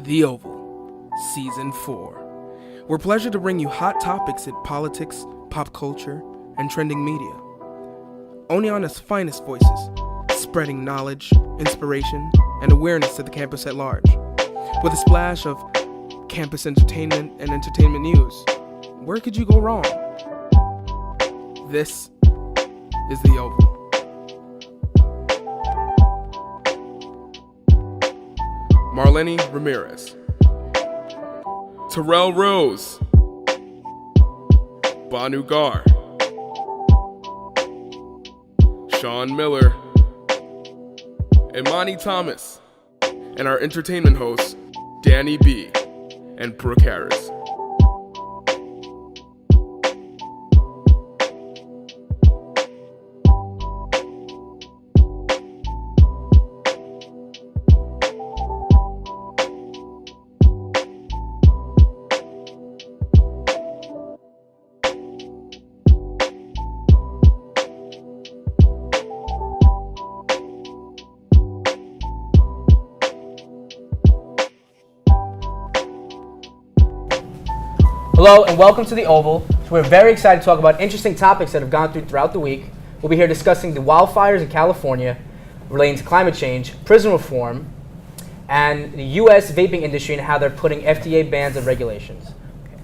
The Oval, Season 4. We're pleasure to bring you hot topics in politics, pop culture, and trending media. Oneonta's finest voices, spreading knowledge, inspiration, and awareness to the campus at large. With a splash of campus entertainment and entertainment news. Where could you go wrong? This is The Oval. Marlene Ramirez, Terrell Rose, Banu Gar, Sean Miller, Imani Thomas, and our entertainment hosts, Danny B. and Brooke Harris. Hello and welcome to The Oval. So we're very excited to talk about interesting topics that have gone throughout the week. We'll be here discussing the wildfires in California relating to climate change, prison reform, and the U.S. vaping industry and how they're putting FDA bans and regulations.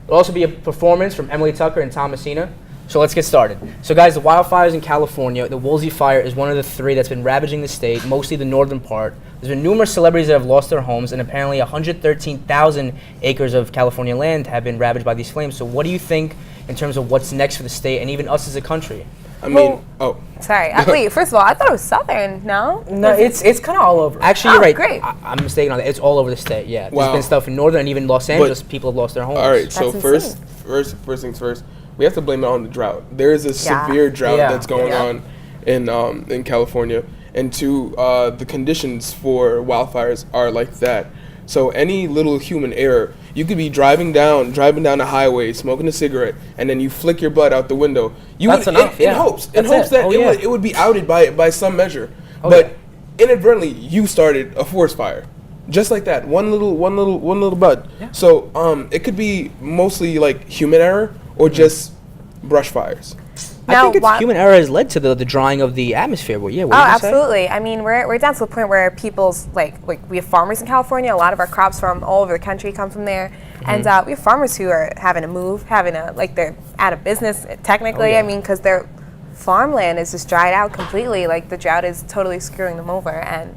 There'll also be a performance from Emily Tucker and Tom Messina. So let's get started. So guys, the wildfires in California, the Woolsey Fire is one of the three that's been ravaging the state, mostly the northern part. There's been numerous celebrities that have lost their homes, and apparently 113,000 acres of California land have been ravaged by these flames. So what do you think in terms of what's next for the state and even us as a country? Sorry. Wait, first of all, I thought it was southern, no? No, it's kind of all over. Actually, you're right. Great. I'm mistaken on that. It's all over the state, yeah. Wow. There's been stuff in northern and even Los Angeles, people have lost their homes. All right, so That's first things first, we have to blame it on the drought. There is a severe drought that's going on in California, and the conditions for wildfires are like that. So any little human error, you could be driving down a highway, smoking a cigarette, and then you flick your butt out the window. That's enough. In hopes that it would be outed by some measure. But inadvertently, you started a forest fire, just like that. One little bud. Yeah. So it could be mostly like human error or just brush fires. I think human error has led to the drying of the atmosphere. Well, yeah. What absolutely. I mean, we're down to the point where people's like we have farmers in California. A lot of our crops from all over the country come from there, and we have farmers who are having to move, they're out of business technically. I mean, because their farmland is just dried out completely. Like the drought is totally screwing them over, and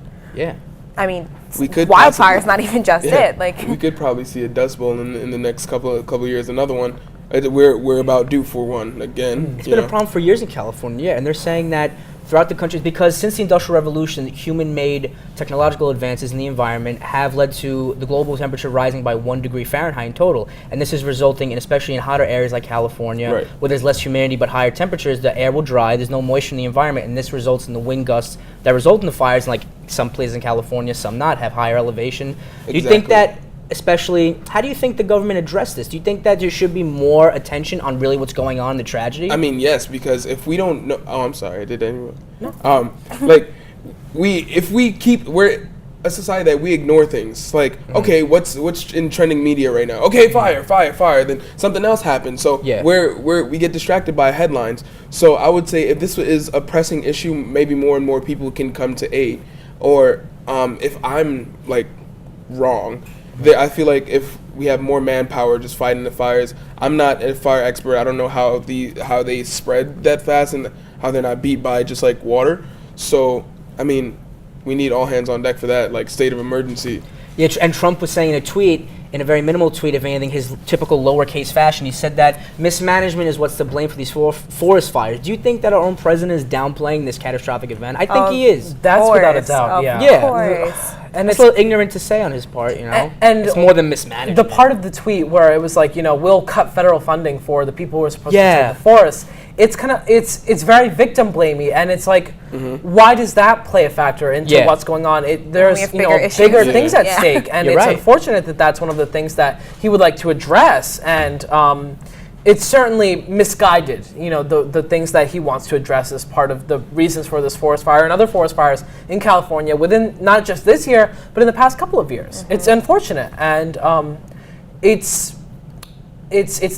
I mean, wildfires not even just it. Like we could probably see a dust bowl in the next couple of years. Another one. We're about due for one again. It's been a problem for years in California, and they're saying that throughout the country, because since the Industrial Revolution, human-made technological advances in the environment have led to the global temperature rising by 1 degree Fahrenheit in total. And this is resulting in, especially in hotter areas like California, where there's less humidity but higher temperatures, the air will dry, there's no moisture in the environment, and this results in the wind gusts that result in the fires, like some places in California, some not, have higher elevation. Exactly. Do you think that, especially, how do you think the government addressed this? Do you think that there should be more attention on really what's going on, the tragedy? I mean, yes, because if we don't know, I'm sorry, did anyone? No. We're a society that we ignore things. Like, okay, what's in trending media right now? Okay, fire. Then something else happens. So we get distracted by headlines. So I would say if this is a pressing issue, maybe more and more people can come to aid. Or if I'm like wrong. I feel like if we have more manpower just fighting the fires, I'm not a fire expert. I don't know how they spread that fast and how they're not beat by just like water. So, I mean, we need all hands on deck for that, like state of emergency. Yeah, and Trump was saying in a tweet, in a very minimal tweet, if anything, his typical lowercase fashion, he said that mismanagement is what's to blame for these forest fires. Do you think that our own president is downplaying this catastrophic event? I think he is. That's without a doubt, Of course. And it's a little ignorant to say on his part, you know? And it's more than mismanagement. The part of the tweet where it was like, we'll cut federal funding for the people who are supposed to save the forests. It's kind of it's very victim blamey, and it's like, why does that play a factor into what's going on? There's bigger things at stake, and it's unfortunate that that's one of the things that he would like to address. And it's certainly misguided, the things that he wants to address as part of the reasons for this forest fire and other forest fires in California within not just this year, but in the past couple of years. It's unfortunate, and it's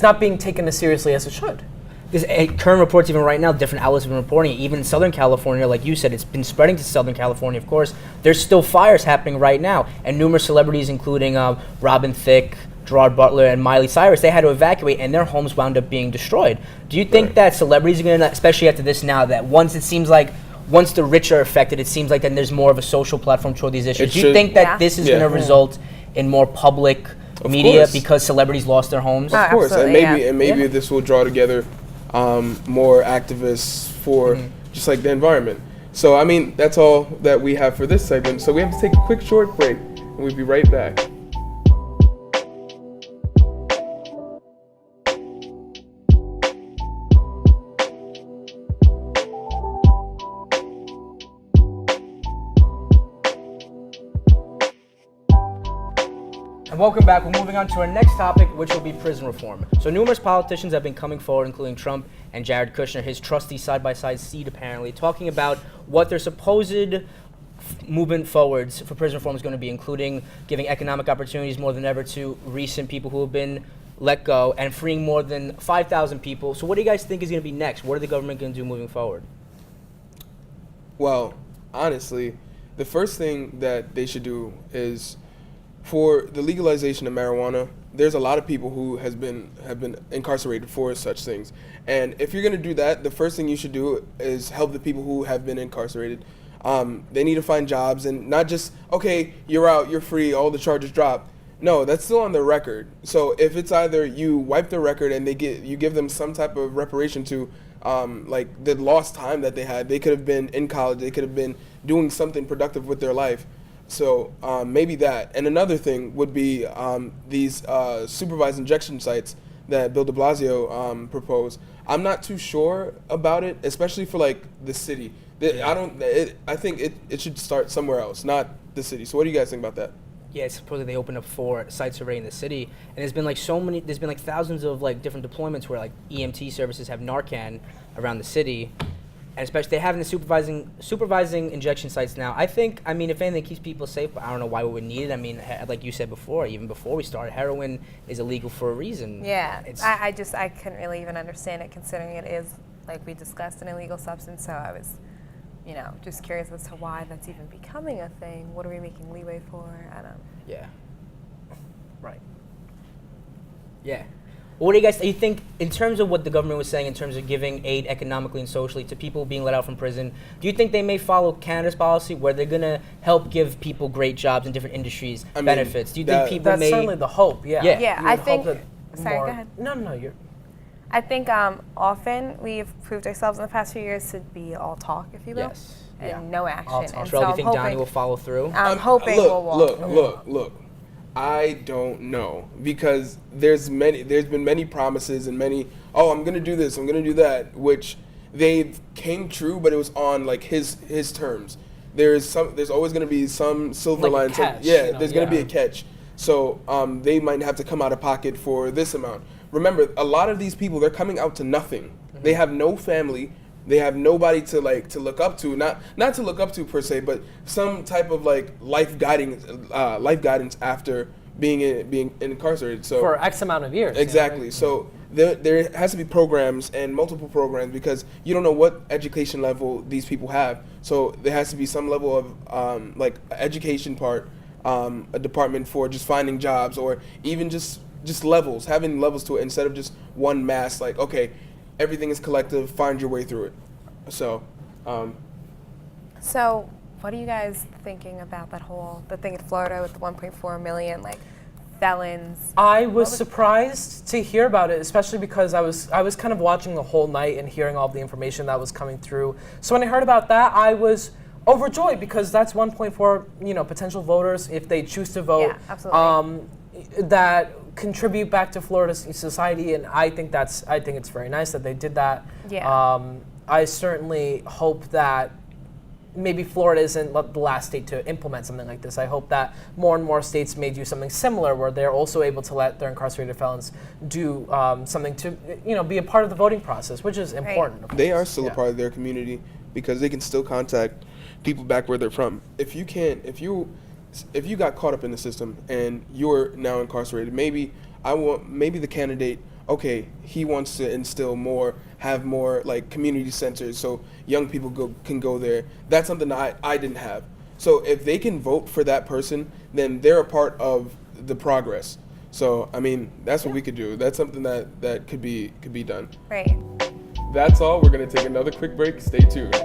not being taken as seriously as it should. Because current reports, even right now, different outlets have been reporting it. Even in Southern California, like you said, it's been spreading to Southern California, of course. There's still fires happening right now. And numerous celebrities, including Robin Thicke, Gerard Butler, and Miley Cyrus, they had to evacuate, and their homes wound up being destroyed. Do you think that celebrities are going to, especially after this now, that once the rich are affected, it seems like then there's more of a social platform toward these issues? Do you think that this is going to result in more public media because celebrities lost their homes? Of course, and maybe this will draw together more activists for just like the environment. So, I mean, that's all that we have for this segment. So we have to take a quick short break, and we'll be right back. And welcome back. We're moving on to our next topic, which will be prison reform. So numerous politicians have been coming forward, including Trump and Jared Kushner, his trusty side-by-side seat apparently, talking about what their supposed movement forwards for prison reform is going to be, including giving economic opportunities more than ever to recent people who have been let go and freeing more than 5,000 people. So what do you guys think is going to be next? What are the government going to do moving forward? Well, honestly, the first thing that they should do is, for the legalization of marijuana, there's a lot of people who have been incarcerated for such things. And if you're going to do that, the first thing you should do is help the people who have been incarcerated. They need to find jobs, and not just, okay, you're out, you're free, all the charges drop. No, that's still on their record. So if it's either you wipe their record and you give them some type of reparation to like the lost time that they had. They could have been in college, they could have been doing something productive with their life. So maybe that. And another thing would be these supervised injection sites that Bill de Blasio proposed. I'm not too sure about it, especially for like the city. I think it should start somewhere else, not the city. So what do you guys think about that? Yeah, supposedly they opened up 4 sites already in the city, and there's been like thousands of like different deployments where like EMT services have Narcan around the city. And especially they have the supervising injection sites now. I mean, if anything, it keeps people safe, but I don't know why we would need it. I mean, like you said before, even before we started, heroin is illegal for a reason. Yeah, I couldn't really even understand it, considering it is, like we discussed, an illegal substance. So I was, just curious as to why that's even becoming a thing. What are we making leeway for? I don't know. Yeah. Right. Yeah. What do you think, in terms of what the government was saying in terms of giving aid economically and socially to people being let out from prison, do you think they may follow Canada's policy where they're going to help give people great jobs in different industries, benefits? Do you think people that's certainly the hope, yeah. Yeah, I think, sorry, go ahead. No, you're... I think often we've proved ourselves in the past few years to be all talk, if you will, and no action. And so do you think Donnie will follow through? I'm hoping we'll walk. Look. I don't know, because there's been many promises and many, I'm gonna do this, I'm gonna do that, which they came true, but it was on like his terms. There's always gonna be some silver line. There's gonna be a catch. So they might have to come out of pocket for this amount. Remember, a lot of these people, they're coming out to nothing. Mm-hmm. They have no family. They have nobody to look up to, not to look up to per se, but some type of like life guidance after being incarcerated. So for X amount of years. Exactly. So there has to be programs and multiple programs, because you don't know what education level these people have. So there has to be some level of like education part, a department for just finding jobs, or even just levels, having levels to it instead of just one mass. Like, okay, everything is collective, find your way through it. So what are you guys thinking about the thing in Florida with the 1.4 million felons? I was surprised to hear about it, especially because I was kind of watching the whole night and hearing all the information that was coming through. So when I heard about that, I was overjoyed, because that's 1.4 potential voters, if they choose to vote. Yeah, absolutely. That contribute back to Florida's society, and I think it's very nice that they did that. Yeah. I certainly hope that maybe Florida isn't the last state to implement something like this. I hope that more and more states may do something similar, where they're also able to let their incarcerated felons do something to, be a part of the voting process, which is important. Right. They are still a part of their community because they can still contact people back where they're from. If you got caught up in the system and you're now incarcerated, maybe the candidate, okay, he wants to instill more, have more like community centers so young people can go there. That's something that I didn't have. So if they can vote for that person, then they're a part of the progress. So I mean, that's what we could do. That's something that could be done. Right. That's all. We're gonna take another quick break. Stay tuned.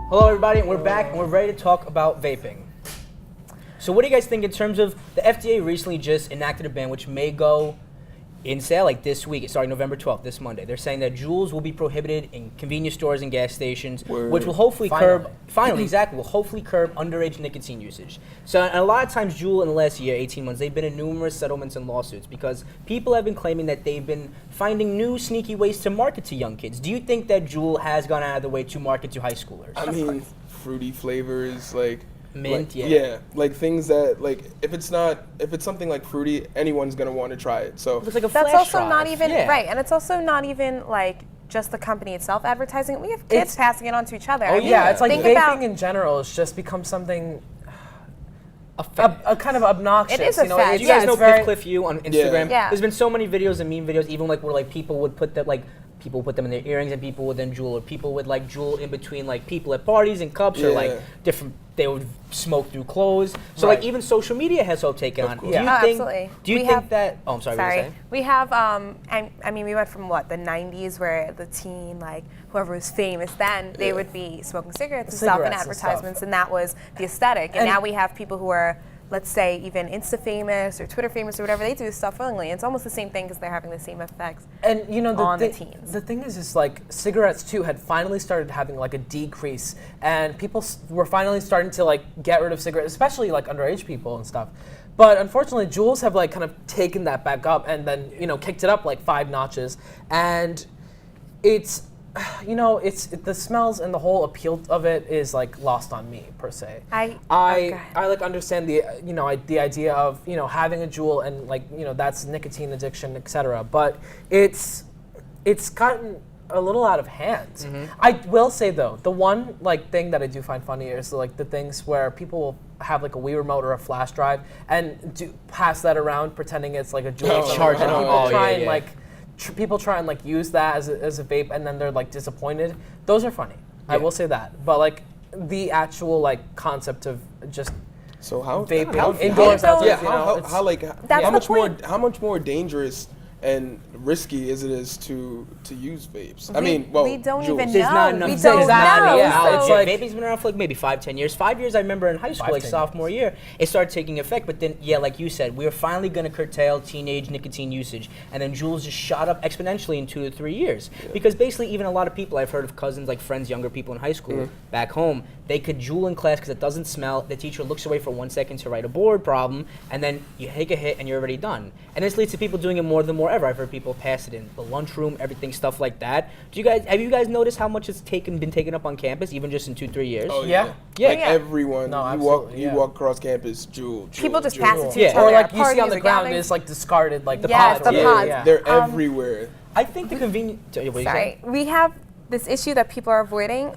Hello, everybody, and we're back, and we're ready to talk about vaping. So what do you guys think in terms of the FDA recently just enacted a ban which may go in sale like this week, starting November 12th, this Monday. They're saying that Juuls will be prohibited in convenience stores and gas stations, which will hopefully curb underage nicotine usage. So and a lot of times Juul in the last year, 18 months, they've been in numerous settlements and lawsuits because people have been claiming that they've been finding new sneaky ways to market to young kids. Do you think that Juul has gone out of the way to market to high schoolers? I mean, fruity flavors like mint, like things that like if it's something like fruity, anyone's gonna want to try it. So it's like a that's flash also drive. not even right, and it's also not even like just the company itself advertising. We have kids passing it on to each other. Oh yeah, it's like vaping in general has just become something. A kind of obnoxious. It is a fad. Do you guys know Cliff You on Instagram? Yeah. There's been so many videos and meme videos, even like where like people would put that people put them in their earrings and people would then Juul, or people would like Juul in between like people at parties and cups or like different. They would smoke through clothes. So like even social media has so taken on. Yeah, absolutely. Do you think that? Oh, I'm sorry. What were you saying? We have. I mean, we went from the 90s where the teen, like whoever was famous then, they would be smoking cigarettes and stuff in advertisements, and that was the aesthetic. And now we have people who are, let's say, even Insta famous or Twitter famous or whatever, they do stuff willingly. It's almost the same thing because they're having the same effects on the teens. The thing is like cigarettes too had finally started having like a decrease, and people were finally starting to like get rid of cigarettes, especially like underage people and stuff. But unfortunately, Juuls have like kind of taken that back up and then kicked it up like 5 notches, and it's. It's the smells and the whole appeal of it is like lost on me per se. I like understand the the idea of having a Juul and like that's nicotine addiction, etc. But it's gotten a little out of hand. Mm-hmm. I will say though, the one like thing that I do find funny is like the things where people will have like a Wii remote or a flash drive and pass that around pretending it's like a Juul. Charge it. People try and like use that as a vape and then they're like disappointed. Those are funny. I will say that. But like the actual like concept of just vaping indoors, how much more dangerous and risky as it is to use vapes. We don't even know. There's not enough. We don't know. Yeah, it's like vaping's been around for like maybe 5-10 years. 5 years I remember in high school, like sophomore year, it started taking effect. But then, like you said, we were finally going to curtail teenage nicotine usage, and then Juuls just shot up exponentially in 2 to 3 years. Because basically, even a lot of people I've heard of cousins, like friends, younger people in high school back home, they could Juul in class because it doesn't smell. The teacher looks away for 1 second to write a board problem, and then you take a hit and you're already done. And this leads to people doing it more than more ever. I've heard people pass it in the lunchroom, everything, stuff like that. Have you guys noticed how much it's been taken up on campus, even just in 2-3 years? Oh yeah. Like everyone, you walk across campus, Juul. People just pass it to each other. Or like you see on the ground, it's like discarded, like the pods. The pods. They're everywhere. I think the convenience. Sorry, we have this issue that people are avoiding.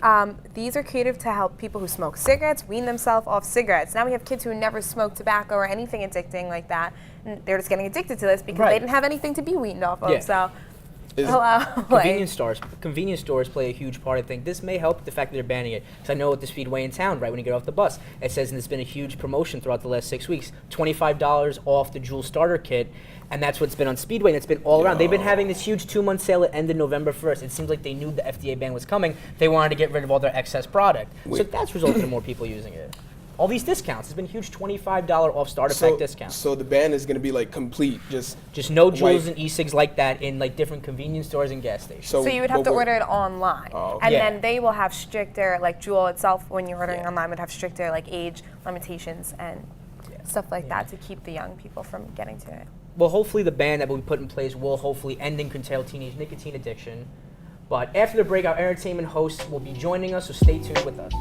These are created to help people who smoke cigarettes wean themselves off cigarettes. Now we have kids who never smoked tobacco or anything addicting like that, and they're just getting addicted to this because they didn't have anything to be weaned off of. So, Convenience stores play a huge part. I think this may help the fact that they're banning it. Because I know at the Speedway in town, right when you get off the bus, it says, and it's been a huge promotion throughout the last 6 weeks, $25 off the Juul starter kit. And that's what's been on Speedway, and it's been all around. They've been having this huge 2-month sale that ended November 1st. It seems like they knew the FDA ban was coming. They wanted to get rid of all their excess product. So that's resulted in more people using it. all these discounts. There's been huge $25 off starter pack discounts. So the ban is going to be like complete, just no jewels and e-cigs like that in like different convenience stores and gas stations. So you would have to order it online, and Yeah. then they will have stricter, like Jewel itself, when you're ordering online, would have stricter like age limitations and stuff like that to keep the young people from getting to it. Well, hopefully the ban that will be put in place will hopefully end and curtail teenage nicotine addiction. But after the break, our entertainment host will be joining us, so stay tuned with us.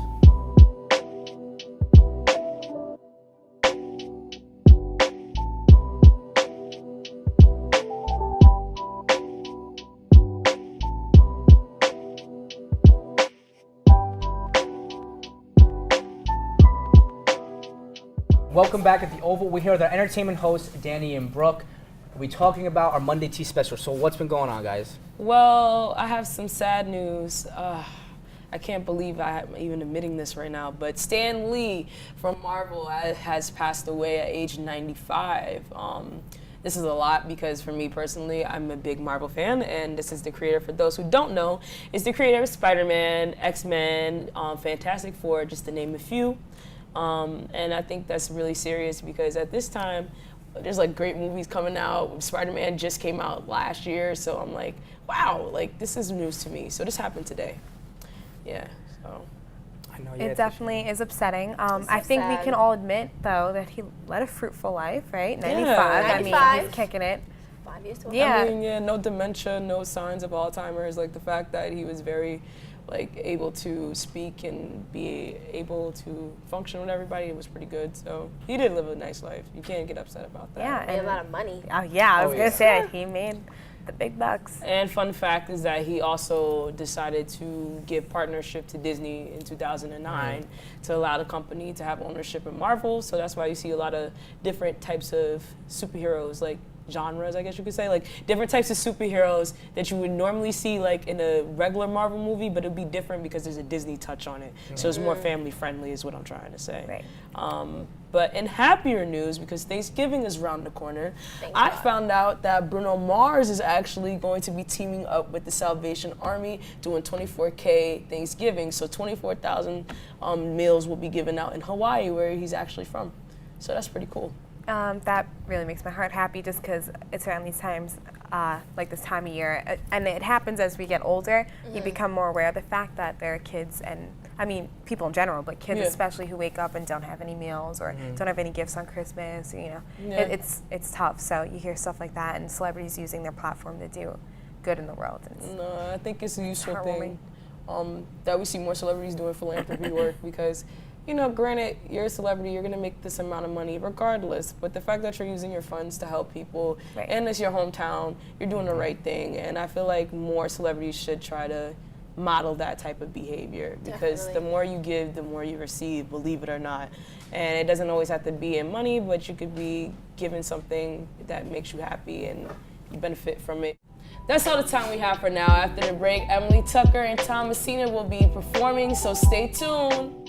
Welcome back at The Oval. We're here with our entertainment hosts, Danny and Brooke. We're talking about our Monday Tea special. So what's been going on, guys? Well, I have some sad news. I can't believe I'm even admitting this right now, but Stan Lee from Marvel has passed away at age 95. This is a lot because for me personally, I'm a big Marvel fan, and this is the creator, for those who don't know, is the creator of Spider-Man, X-Men, Fantastic Four, just to name a few. And I think that's really serious because at this time, there's like great movies coming out. Spider-Man just came out last year, so I'm like, wow, like this is news to me. So this happened today. Yeah, so. I know, It definitely is upsetting. I think we can all admit, though, that he led a fruitful life, right? 95. I mean, he's kicking it. 5 years to Yeah. I mean, no dementia, no signs of Alzheimer's. Like the fact that he was very able to speak and be able to function with everybody, it was pretty good. So he did live a nice life. You can't get upset about that. Yeah, Made a lot of money. Oh yeah, I was gonna say he made the big bucks. And fun fact is that he also decided to give partnership to Disney in 2009 to allow the company to have ownership in Marvel. So that's why you see a lot of different types of superheroes, like genres, I guess you could say, like different types of superheroes that you would normally see like in a regular Marvel movie, but it'd be different because there's a Disney touch on it. So it's more family friendly is what I'm trying to say. Right. But in happier news, because Thanksgiving is around the corner, I found out that Bruno Mars is actually going to be teaming up with the Salvation Army doing 24K Thanksgiving. So 24,000 meals will be given out in Hawaii, where he's actually from. So that's pretty cool. That really makes my heart happy just because it's around these times, like this time of year. And it happens as we get older. You become more aware of the fact that there are kids, and I mean people in general, but kids especially, who wake up and don't have any meals or don't have any gifts on Christmas. Or, you know, it's tough. So you hear stuff like that, and celebrities using their platform to do good in the world. No, I think it's a useful thing that we see more celebrities doing philanthropy work because, you know, granted, you're a celebrity, you're going to make this amount of money regardless, but the fact that you're using your funds to help people, and it's your hometown, you're doing the right thing, and I feel like more celebrities should try to model that type of behavior because the more you give, the more you receive, believe it or not. And it doesn't always have to be in money, but you could be given something that makes you happy and you benefit from it. That's all the time we have for now. After the break, Emily Tucker and Tom Messina will be performing, so stay tuned.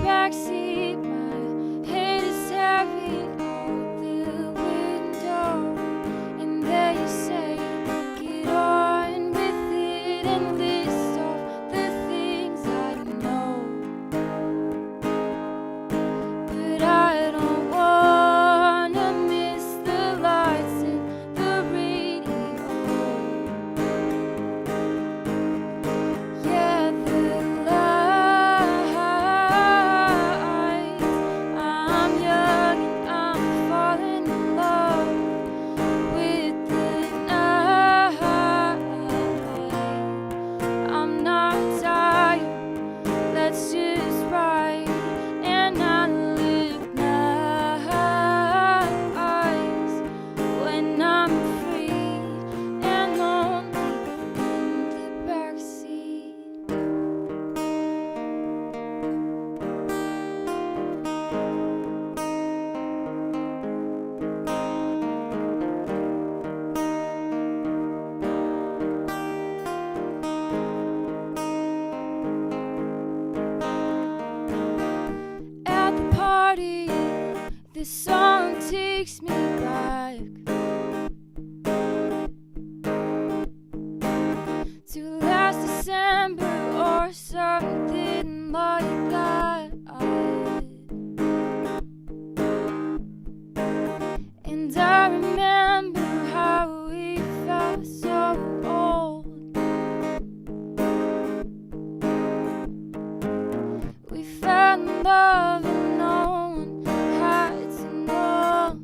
Backseat, my head is This song takes me back to last December or something like that. And I remember how we felt so old. We fell in love and no one had to know.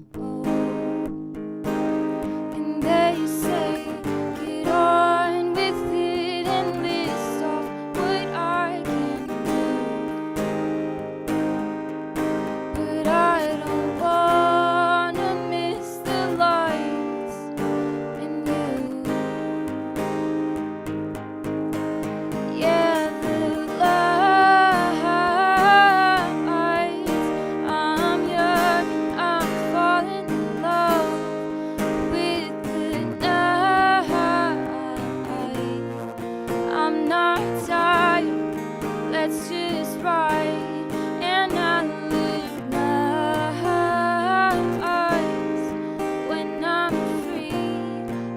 And they say, get on with it and list off what I can do. But I don't wanna miss the lights and you. Yeah, the lights. I'm young and I'm falling in love with the night. I'm not tired, let's just ride. And I look nice when I'm free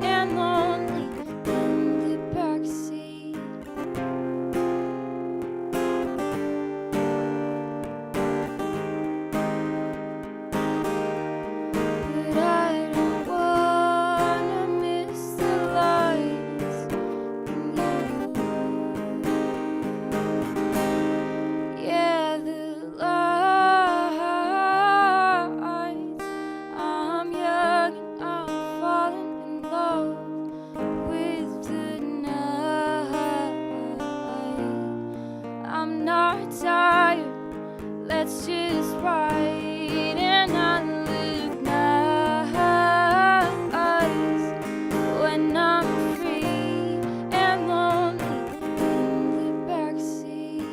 and lonely in the backseat. But I don't wanna miss the lights and you. Yeah, the lights. I'm young and I'm falling in love with the night. I'm not tired, let's just ride. And I look nice when I'm free and lonely in the backseat.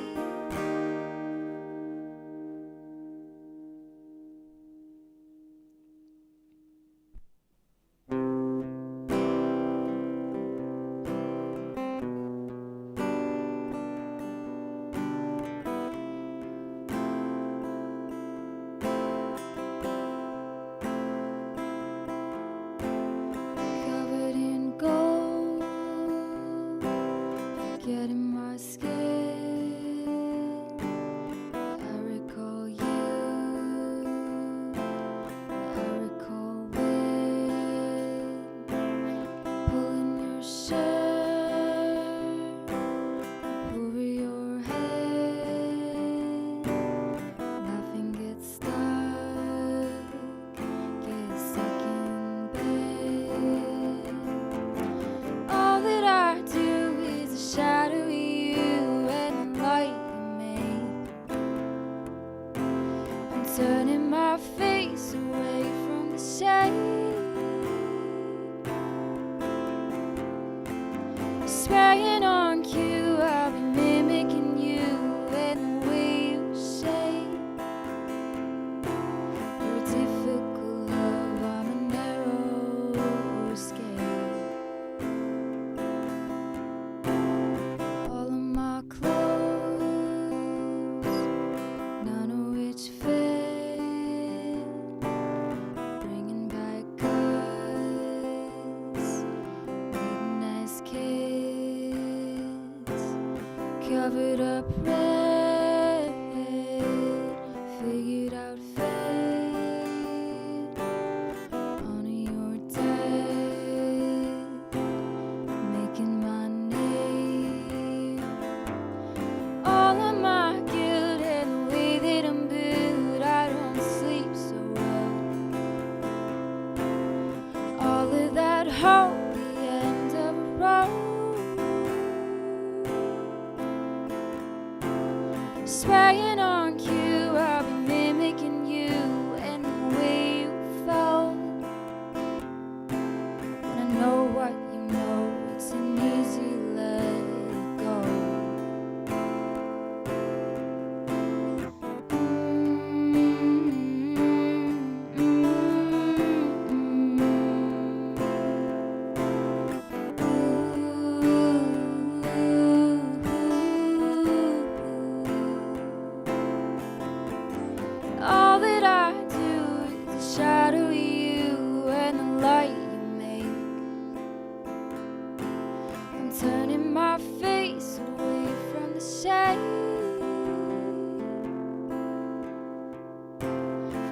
Covered in gold, forgetting my skin. I recall you, I recall when pulling your shirt over your head. Nothing gets stuck in bed. All that I do is shadow you and light you make. I'm turning my face away from the shade. Spraying on cue, I'll be mimicking you and the way you shake. You're a difficult love, I'm a narrow escape. All of my clothes, none of which fit. Bringing back us, with a nice kiss.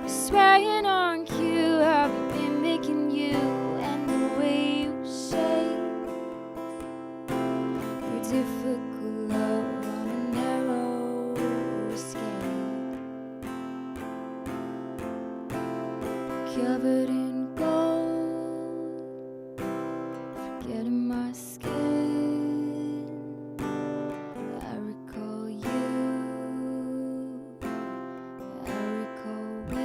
swearing on cue, I've been making you, and the way you shake your difficult love on a narrow scale, covered in gold, forgetting my skin. I recall you, I recall when.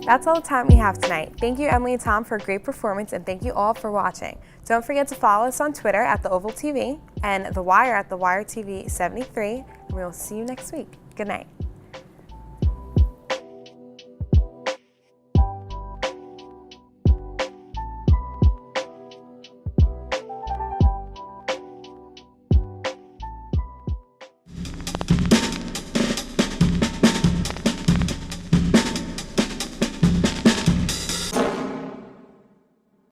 That's all the time we have tonight. Thank you, Emily and Tom, for a great performance, and thank you all for watching. Don't forget to follow us on Twitter at TheOvalTV and The Wire at TheWireTV73, and we will see you next week. Good night.